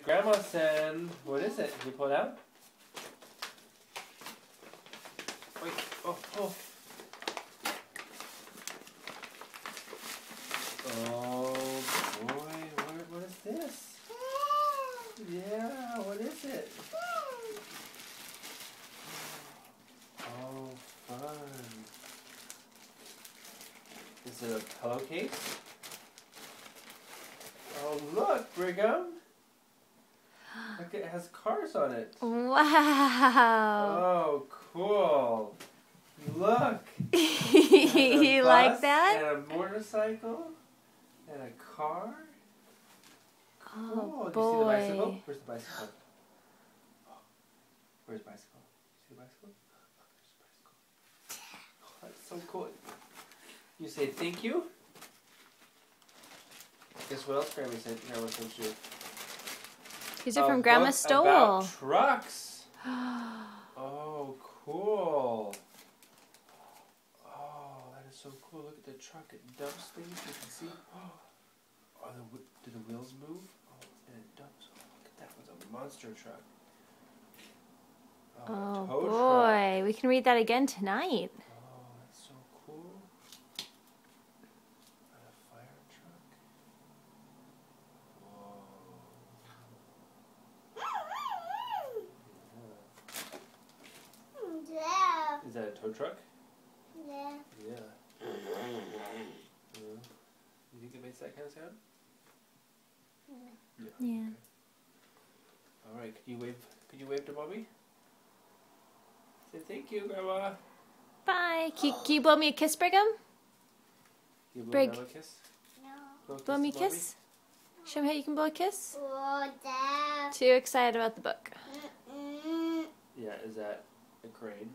Grandma-san, what is it? Can you pull it out? Wait, oh. Oh boy, what is this? Yeah, what is it? Oh, fun. Is it a pillowcase? Oh, look, Brigham. Look, it has cars on it. Wow. Oh, cool. Look. You like that? And a motorcycle. And a car. Cool. Oh, Do you see the bicycle? boy. Where's the bicycle? Oh, where's the bicycle? See the bicycle? Look, there's the bicycle. Oh, that's so cool. You say thank you? Guess what else Grandma sent you? These are from Grandma Stowell. About trucks. Oh, cool. Oh, that is so cool. Look at the truck. It dumps things. You can see. Oh, do the wheels move? Oh, and it dumps. Oh, look at that. One's a monster truck. Oh, a tow boy. truck. We can read that again tonight. Oh, that's so cool. And a fire truck. Yeah. Is that a tow truck? Yeah. Yeah. You think it makes that kind of sound? Yeah. Yeah. Okay. All right. Could you wave to Mommy? Say thank you, Grandma. Bye. Can you blow me a kiss, Brigham? Can you blow Brig. Grandma a kiss? No. Blow me a to Mommy? kiss? Show me how you can blow a kiss. Oh, Dad. Too excited about the book. Mm-mm. Yeah. Is that a crane?